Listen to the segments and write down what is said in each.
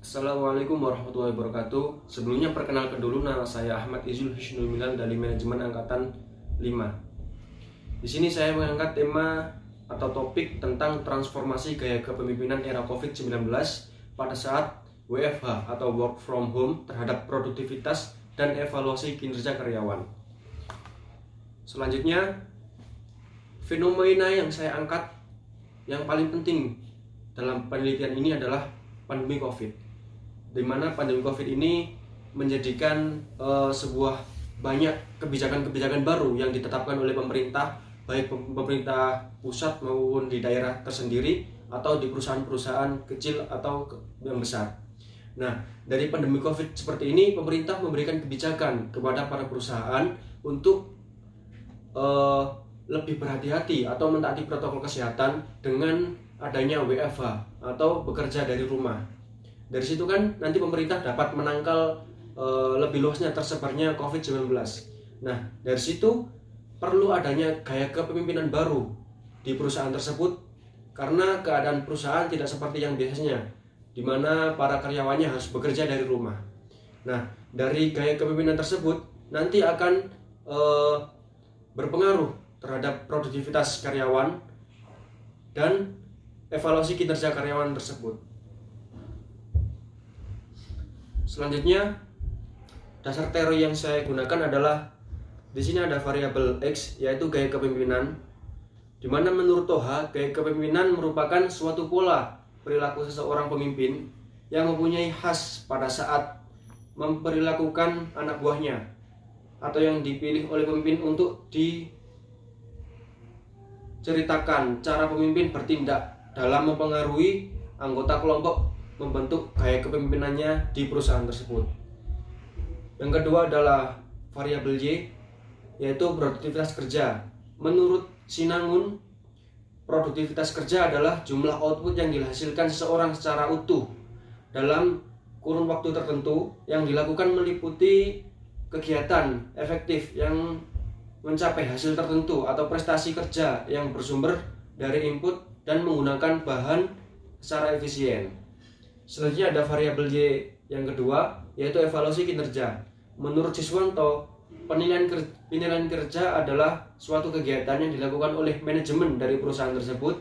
Assalamualaikum warahmatullahi wabarakatuh. Sebelumnya perkenalkan dulu, nama saya Ahmad Izul Hisnul Milal dari Manajemen Angkatan 5. Di sini saya mengangkat tema atau topik tentang transformasi gaya kepemimpinan era COVID-19 pada saat WFH atau work from home terhadap produktivitas dan evaluasi kinerja karyawan. Selanjutnya, fenomena yang saya angkat yang paling penting dalam penelitian ini adalah pandemi COVID, di mana pandemi COVID ini menjadikan sebuah banyak kebijakan-kebijakan baru yang ditetapkan oleh pemerintah, baik pemerintah pusat maupun di daerah tersendiri atau di perusahaan-perusahaan kecil atau yang besar. Nah, dari pandemi COVID seperti ini, pemerintah memberikan kebijakan kepada para perusahaan untuk lebih berhati-hati atau mentaati protokol kesehatan dengan adanya WFH atau bekerja dari rumah. Dari situ kan nanti pemerintah dapat menangkal lebih luasnya tersebarnya COVID-19. Nah, dari situ perlu adanya gaya kepemimpinan baru di perusahaan tersebut karena keadaan perusahaan tidak seperti yang biasanya, di mana para karyawannya harus bekerja dari rumah. Nah, dari gaya kepemimpinan tersebut nanti akan berpengaruh terhadap produktivitas karyawan dan evaluasi kinerja karyawan tersebut. Selanjutnya, dasar teori yang saya gunakan adalah di sini ada variabel X, yaitu gaya kepemimpinan, di mana menurut Toha, gaya kepemimpinan merupakan suatu pola perilaku seseorang pemimpin yang mempunyai khas pada saat memperlakukan anak buahnya atau yang dipilih oleh pemimpin untuk diceritakan cara pemimpin bertindak dalam mempengaruhi anggota kelompok membentuk gaya kepemimpinannya di perusahaan tersebut. Yang kedua adalah variabel Y, yaitu produktivitas kerja. Menurut Sinangun, produktivitas kerja adalah jumlah output yang dihasilkan seseorang secara utuh dalam kurun waktu tertentu yang dilakukan meliputi kegiatan efektif yang mencapai hasil tertentu atau prestasi kerja yang bersumber dari input dan menggunakan bahan secara efisien. Selanjutnya ada variabel Y yang kedua, yaitu evaluasi kinerja. Menurut Siswanto, penilaian kerja adalah suatu kegiatan yang dilakukan oleh manajemen dari perusahaan tersebut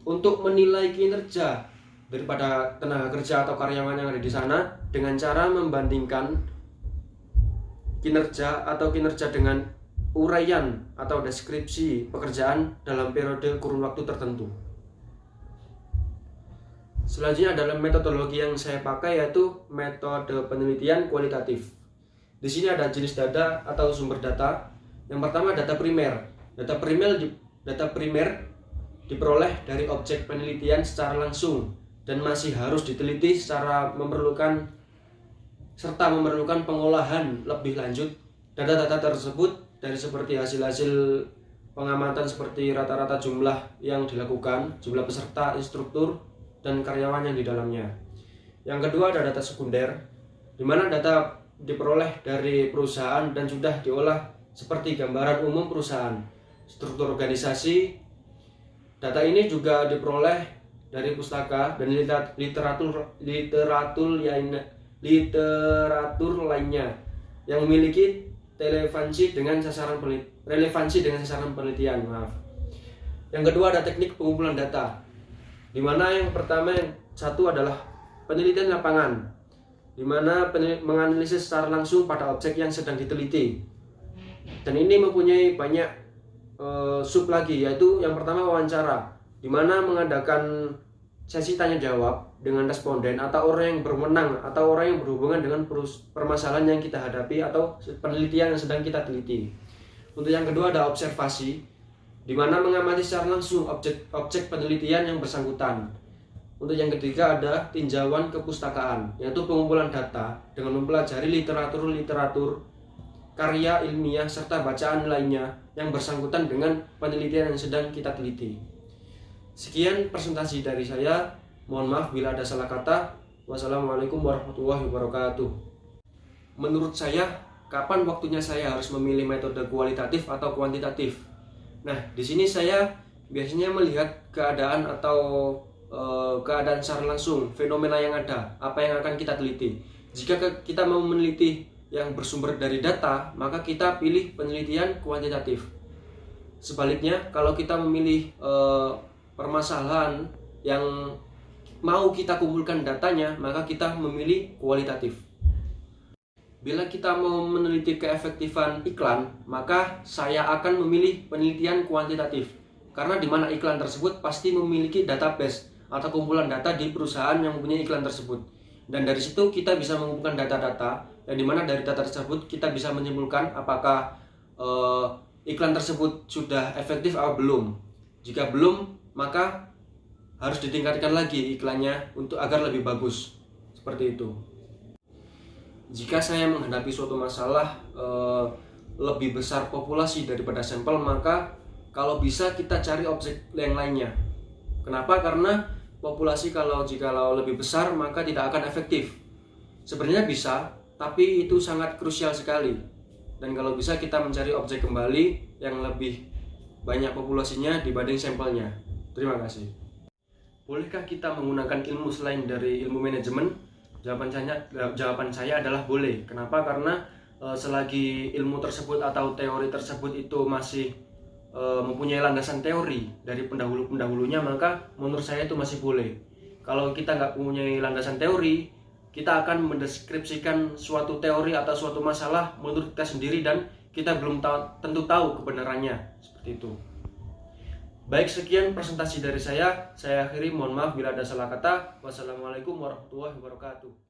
untuk menilai kinerja daripada tenaga kerja atau karyawan yang ada di sana dengan cara membandingkan kinerja dengan uraian atau deskripsi pekerjaan dalam periode kurun waktu tertentu. Selanjutnya adalah metodologi yang saya pakai, yaitu metode penelitian kualitatif. Di sini ada jenis data atau sumber data. Yang pertama data primer. Data primer diperoleh dari objek penelitian secara langsung dan masih harus diteliti secara memerlukan pengolahan lebih lanjut. Data-data tersebut dari seperti hasil-hasil pengamatan seperti rata-rata jumlah yang dilakukan, jumlah peserta, instruktur, dan karyawan yang di dalamnya. Yang kedua ada data sekunder, di mana data diperoleh dari perusahaan dan sudah diolah seperti gambaran umum perusahaan, struktur organisasi. Data ini juga diperoleh dari pustaka dan literatur lainnya yang memiliki relevansi dengan sasaran penelitian. Yang kedua ada teknik pengumpulan data, di mana yang pertama satu adalah penelitian lapangan, di mana menganalisis secara langsung pada objek yang sedang diteliti. Dan ini mempunyai banyak sub lagi, yaitu yang pertama wawancara, di mana mengadakan sesi tanya jawab dengan responden atau orang yang berwenang atau orang yang berhubungan dengan permasalahan yang kita hadapi atau penelitian yang sedang kita teliti. Untuk yang kedua ada observasi, di mana mengamati secara langsung objek penelitian yang bersangkutan. Untuk yang ketiga ada tinjauan kepustakaan, yaitu pengumpulan data dengan mempelajari literatur, karya ilmiah serta bacaan lainnya yang bersangkutan dengan penelitian yang sedang kita teliti. Sekian presentasi dari saya. Mohon maaf bila ada salah kata. Wassalamualaikum warahmatullahi wabarakatuh. Menurut saya, kapan waktunya saya harus memilih metode kualitatif atau kuantitatif? Nah, di sini saya biasanya melihat keadaan atau keadaan secara langsung, fenomena yang ada, apa yang akan kita teliti. Jika kita mau meneliti yang bersumber dari data, maka kita pilih penelitian kuantitatif. Sebaliknya, kalau kita memilih permasalahan yang mau kita kumpulkan datanya, maka kita memilih kualitatif. Bila kita mau meneliti keefektifan iklan, maka saya akan memilih penelitian kuantitatif. Karena di mana iklan tersebut pasti memiliki database atau kumpulan data di perusahaan yang mempunyai iklan tersebut. Dan dari situ kita bisa mengumpulkan data-data, yang dimana dari data tersebut kita bisa menyimpulkan apakah iklan tersebut sudah efektif atau belum. Jika belum, maka harus ditingkatkan lagi iklannya untuk agar lebih bagus. Seperti itu. Jika saya menghadapi suatu masalah lebih besar populasi daripada sampel, maka kalau bisa kita cari objek yang lainnya. Kenapa? Karena populasi jikalau lebih besar maka tidak akan efektif. Sebenarnya bisa, tapi itu sangat krusial sekali. Dan kalau bisa kita mencari objek kembali yang lebih banyak populasinya dibanding sampelnya. Terima kasih. Bolehkah kita menggunakan ilmu selain dari ilmu manajemen? Jawaban saya adalah boleh. Kenapa? Karena selagi ilmu tersebut atau teori tersebut itu masih mempunyai landasan teori dari pendahulu-pendahulunya, maka menurut saya itu masih boleh. Kalau kita nggak mempunyai landasan teori, kita akan mendeskripsikan suatu teori atau suatu masalah menurut kita sendiri dan kita belum tentu tahu kebenarannya. Seperti itu. Baik, sekian presentasi dari saya akhiri. Mohon maaf bila ada salah kata. Wassalamualaikum warahmatullahi wabarakatuh.